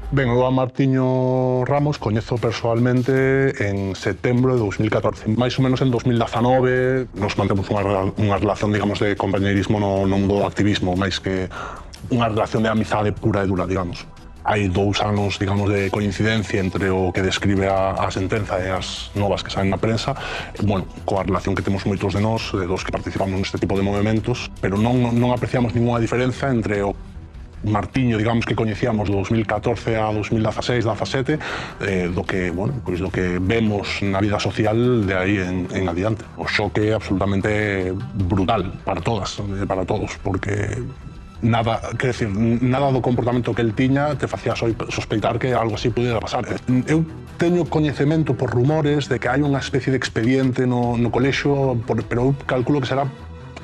Ben, eu a Martiño Ramos coñezo persoalmente en setembro de 2014. Mais ou menos en 2019 nos mantemos unha relación, digamos, de compañerismo no mundo do activismo, máis que unha relación de amizade pura e dura, digamos. Hai 2 anos, digamos, de coincidencia entre o que describe a sentenza e as novas que saen na prensa, bueno, coa relación que temos moitos de nós, dos que participamos neste tipo de movimentos, pero non apreciamos ninguna diferenza entre o Martiño, digamos, que coñecíamos do 2014 a 2016, 17, do que, bueno, pois do que vemos na vida social de aí en adiante. O xoque é absolutamente brutal para todas, para todos, porque nada, quer decir, nada do comportamento que el tiña te facía sospeitar que algo así pudiera pasar. Eu teño coñecemento por rumores de que hai unha especie de expediente no colexio, pero eu calculo que será,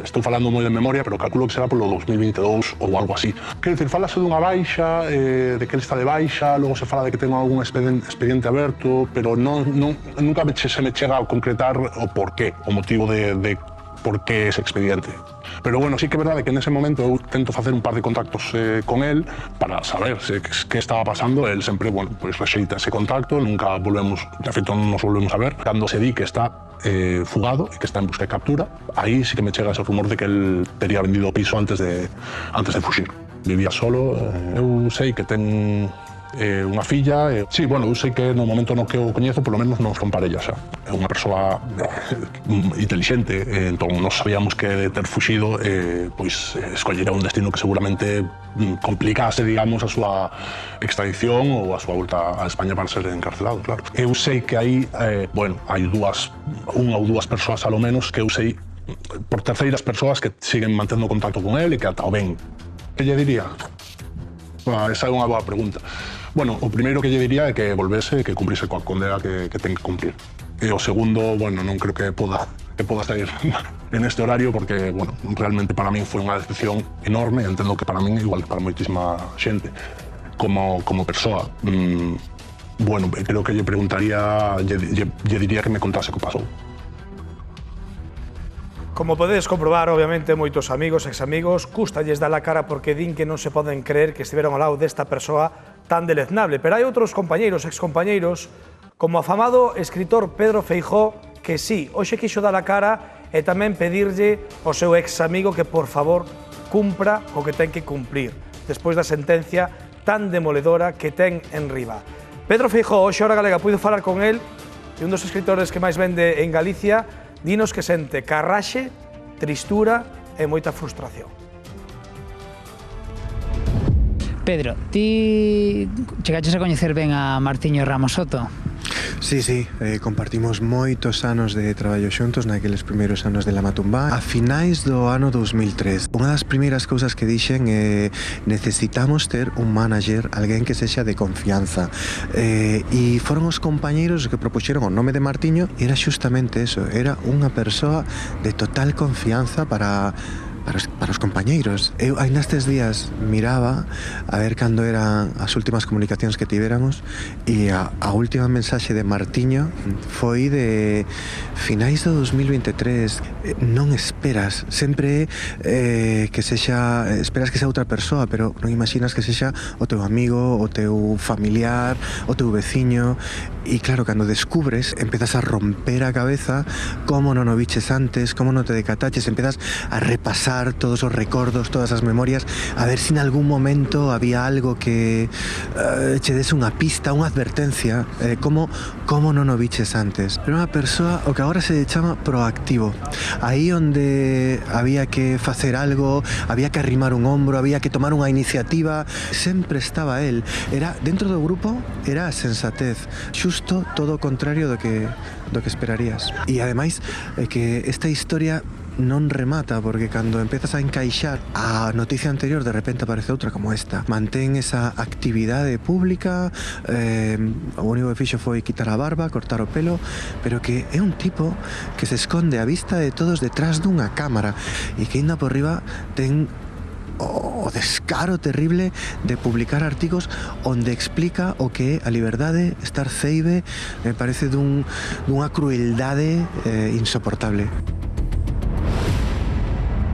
estou falando moi de memoria, pero calculo que será polo 2022 ou algo así. Quer dizer, falase dunha baixa, de que ele está de baixa, logo se fala de que ten algún expediente aberto, pero nunca se me chega a concretar o porqué, o motivo de por que ese expediente. Pero bueno, sí que é verdade que nese momento eu tento facer un par de contactos con él para saber que estaba pasando. Él sempre, bueno, pues rexeita ese contacto, nunca volvemos, de feito non nos volvemos a ver. Cando se di que está fugado e que está en busca de captura, aí sí que me chega ese rumor de que él tería vendido o piso antes de fuxir. Vivía solo, eu sei que ten unha filla. Sí, bueno, eu sei que no momento no que o coñezo, polo menos non son parella xa. É unha persoa intelixente, entón nos sabíamos que de ter fuxido, pois escollera un destino que seguramente complicase, digamos, a súa extradición ou a súa volta a España para ser encarcelado, claro. Eu sei que aí, bueno, hai unha ou dúas persoas alo menos que eu sei por terceiras persoas que siguen mantendo contacto con él e que ata o ven. Que lle diría? Esa é unha boa pregunta. Bueno, o primeiro que lle diría é que volvese e que cumprise coa condena que ten que cumplir. E o segundo, bueno, non creo que poda sair en este horario porque, bueno, realmente para min foi unha decepción enorme, entendo que para min igual que para moitísima xente. Como persoa, bueno, creo que lle preguntaría, lle diría que me contase o que pasou. Como podedes comprobar, obviamente, moitos amigos, examigos, cústalles dar a cara porque din que non se poden creer que estiveron ao lado desta persoa tan deleznable. Pero hai outros compañeiros, excompañeiros, como o afamado escritor Pedro Feijóo, que sí, hoxe quixo dar a cara e tamén pedirlle ao seu examigo que, por favor, cumpra o que ten que cumplir, despois da sentencia tan demoledora que ten en riba. Pedro Feijóo, hoxe Hora Galega, puido falar con el, e un dos escritores que máis vende en Galicia, dinos que sente carraxe, tristura e moita frustración. Pedro, ti chegaches a coñecer ben a Martiño Ramos Soto? Sí, compartimos moitos anos de traballo xuntos naqueles primeiros anos de La Matumbá. A finais do ano 2003, unha das primeiras cousas que dixen é necesitamos ter un manager, alguén que sexa de confianza. E foron os compañeiros que propuxeron o nome de Martiño, era xustamente eso, era unha persoa de total confianza para os compañeiros. Eu ainda estes días miraba a ver cando eran as últimas comunicacións que tivéramos e a última mensaxe de Martiño foi de finais do 2023. Non esperas, sempre que sexa, esperas que sexa outra persoa, pero non imaginas que sexa o teu amigo, o teu familiar, o teu veciño. E claro, cando descubres, empezas a romper a cabeza como non o viches antes, como non te decataches, empezas a repasar todos os recordos, todas as memorias, a ver se en algún momento había algo que che dese unha pista, unha advertencia, como non o viches antes. Era unha persoa, o que agora se chama proactivo. Aí onde había que facer algo, había que arrimar un ombro, había que tomar unha iniciativa, sempre estaba él. Era, dentro do grupo, era a sensatez, xusto todo o contrario do que esperarías. E ademais, que esta historia non remata, porque cando empezas a encaixar a noticia anterior, de repente aparece outra como esta. Mantén esa actividade pública, o único que fixo foi quitar a barba, cortar o pelo, pero que é un tipo que se esconde a vista de todos detrás dunha cámara e que ainda por riba ten o descaro terrible de publicar artigos onde explica o que é a liberdade, estar ceibe, me parece dunha crueldade insoportable.